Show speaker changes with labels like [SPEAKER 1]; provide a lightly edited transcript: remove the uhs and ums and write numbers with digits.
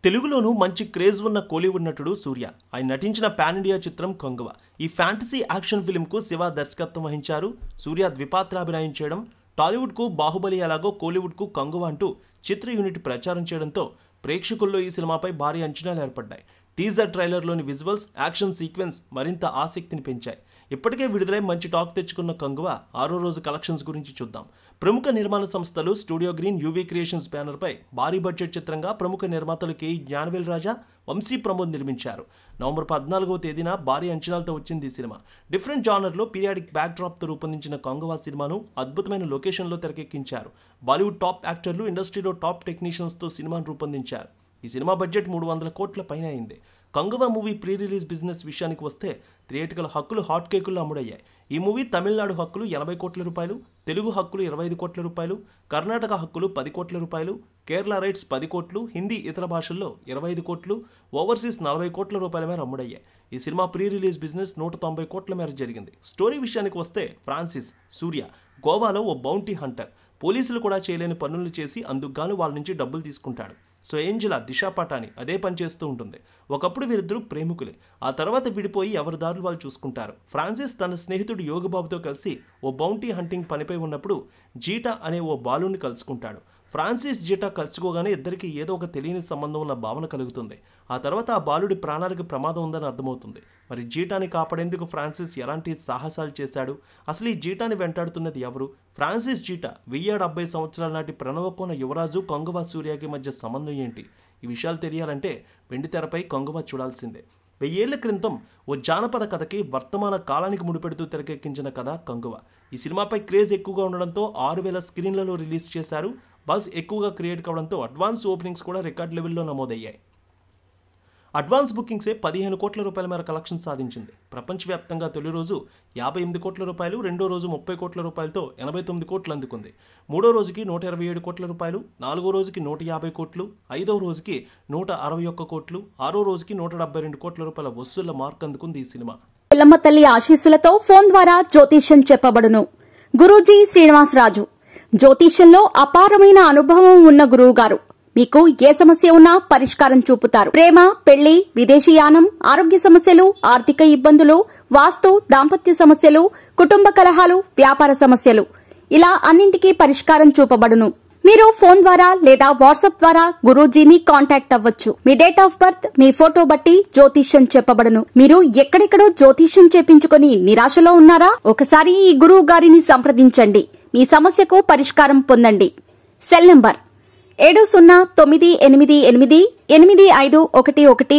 [SPEAKER 1] తెలుగులోనూ మంచి క్రేజ్ ఉన్న కోలీవుడ్ నటుడు సూర్య. ఆయన నటించిన పాన్ ఇండియా చిత్రం కొంగవ. ఈ ఫ్యాంటసీ యాక్షన్ ఫిల్మ్కు శివ దర్శకత్వం వహించారు. సూర్య ద్విపాత్రాభినయం చేయడం, టాలీవుడ్కు బాహుబలి ఎలాగో కోలీవుడ్కు కొంగవ అంటూ చిత్ర యూనిట్ ప్రచారం చేయడంతో ప్రేక్షకుల్లో ఈ సినిమాపై భారీ అంచనాలు ఏర్పడ్డాయి. టీజర్ ట్రైలర్లోని విజువల్స్, యాక్షన్ సీక్వెన్స్ మరింత ఆసక్తిని పెంచాయి. ఇప్పటికే విడుదలై మంచి టాక్ తెచ్చుకున్న కొంగవ 6వ రోజు కలెక్షన్స్ గురించి చూద్దాం. ప్రముఖ నిర్మాణ సంస్థలు స్టూడియో గ్రీన్, యూవీ క్రియేషన్స్ బ్యానర్పై భారీ బడ్జెట్ చిత్రంగా ప్రముఖ నిర్మాతలు కె. జ్ఞానవేల్ రాజా, వంశీ ప్రమోద్ నిర్మించారు. నవంబర్ 14వ తేదీన భారీ అంచనాలతో వచ్చింది ఈ సినిమా. డిఫరెంట్ జానర్లో పీరియాడిక్ బ్యాక్ డ్రాప్తో రూపొందించిన కొంగవ సినిమాను అద్భుతమైన లొకేషన్లో తెరకెక్కించారు. బాలీవుడ్ టాప్ యాక్టర్లు, ఇండస్ట్రీలో టాప్ టెక్నీషియన్స్తో సినిమాను రూపొందించారు. ఈ సినిమా బడ్జెట్ 300 కోట్ల పైన అయింది. కొంగవ మూవీ ప్రీ రిలీజ్ బిజినెస్ విషయానికి వస్తే థియేటికల్ హక్కులు హాట్ కేకుల్లో అమ్ముడయ్యాయి. ఈ మూవీ తమిళనాడు హక్కులు 80 కోట్ల రూపాయలు, తెలుగు హక్కులు 25 కోట్ల రూపాయలు, కర్ణాటక హక్కులు 10 కోట్ల రూపాయలు, కేరళ రైట్స్ 10 కోట్లు, హిందీ ఇతర భాషల్లో 25 కోట్లు, ఓవర్సీస్ 40 కోట్ల రూపాయల మేర అమ్ముడయ్యాయి. ఈ సినిమా ప్రీ రిలీజ్ బిజినెస్ 190 కోట్ల మేర జరిగింది. స్టోరీ విషయానికి వస్తే ఫ్రాన్సిస్ సూర్య గోవాలో ఓ బౌంటీ హంటర్. పోలీసులు కూడా చేయలేని పనులు చేసి అందుకుగాను వాళ్ళ నుంచి డబ్బులు తీసుకుంటాడు. సో ఏంజెలా దిశా పటాని అదే పని చేస్తూ ఉంటుంది. ఒకప్పుడు వీరిద్దరూ ప్రేమికులే. ఆ తర్వాత విడిపోయి ఎవరి దారులు వాళ్ళు చూసుకుంటారు. ఫ్రాన్సిస్ తన స్నేహితుడు యోగబాబుతో కలిసి ఓ బౌంటీ హంటింగ్ పనిపై ఉన్నప్పుడు జీటా అనే ఓ బాలుని కలుసుకుంటాడు. ఫ్రాన్సిస్, జీటా కలుసుకోగానే ఇద్దరికి ఏదో ఒక తెలియని సంబంధం ఉన్న భావన కలుగుతుంది. ఆ తర్వాత ఆ బాలుడి ప్రాణాలకు ప్రమాదం ఉందని అర్థమవుతుంది. మరి జీటాని కాపాడేందుకు ఫ్రాన్సిస్ ఎలాంటి సాహసాలు చేశాడు? అసలు ఈ జీటాని వెంటాడుతున్నది ఎవరు? ఫ్రాన్సిస్, జీటా 1070 సంవత్సరాల నాటి ప్రణవకోన యువరాజు కొంగవ సూర్యకి మధ్య సంబంధం ఏంటి? ఈ విషయాలు తెలియాలంటే వెండితెరపై కొంగవ చూడాల్సిందే. 1000 ఏళ్ల క్రితం ఓ జానపద కథకి వర్తమాన కాలానికి ముడిపెడుతూ తెరకెక్కించిన కథ కొంగవ. ఈ సినిమాపై క్రేజ్ ఎక్కువగా ఉండడంతో 6000 స్క్రీన్లలో రిలీజ్ చేశారు. బజ్ ఎక్కువగా క్రియేట్ కావడంతో అడ్వాన్స్ ఓపెనింగ్స్ కూడా రికార్డ్ లెవెల్లో నమోదయ్యాయి. అడ్వాన్స్ బుకింగ్సే 15 కోట్ల రూపాయల మేర కలెక్షన్ సాధించింది. ప్రపంచవ్యాప్తంగా తొలి రోజు 58 కోట్ల రూపాయలు, రెండో రోజు 30 కోట్ల రూపాయలతో 89 కోట్లు అందుకుంది. మూడో రోజుకి 127 కోట్ల రూపాయలు, నాలుగో రోజుకి 150 కోట్లు, ఐదవ రోజుకి 161 కోట్లు, ఆరో రోజుకి 172 కోట్ల రూపాయల వసూళ్ల మార్క్ అందుకుంది ఈ సినిమా.
[SPEAKER 2] పిల్లమ్మ తల్లి ఆశీస్సులతో ఫోన్ ద్వారా జ్యోతిష్యం చెప్పబడును. గురూజీ శ్రీనివాసరాజు. జ్యోతిష్యంలో అపారమైన అనుభవం ఉన్న గురువు గారు మీకు ఏ సమస్య ఉన్నా పరిష్కారం చూపుతారు. ప్రేమ, పెళ్లి, విదేశీయానం, ఆరోగ్య సమస్యలు, ఆర్థిక ఇబ్బందులు, వాస్తు, దాంపత్య సమస్యలు, కుటుంబ కలహాలు, వ్యాపార సమస్యలు, ఇలా అన్నింటికీ పరిష్కారం చూపబడును. మీరు ఫోన్ ద్వారా లేదా వాట్సాప్ ద్వారా గురూజీని కాంటాక్ట్ అవ్వచ్చు. మీ డేట్ ఆఫ్ బర్త్, మీ ఫోటో బట్టి జ్యోతిష్యం చెప్పబడును. మీరు ఎక్కడెక్కడో జ్యోతిష్యం చేపించుకుని నిరాశలో ఉన్నారా? ఒకసారి ఈ గురువు గారిని సంప్రదించండి. మీ సమస్యకు పరిష్కారం పొందండి. Cell number 7098885511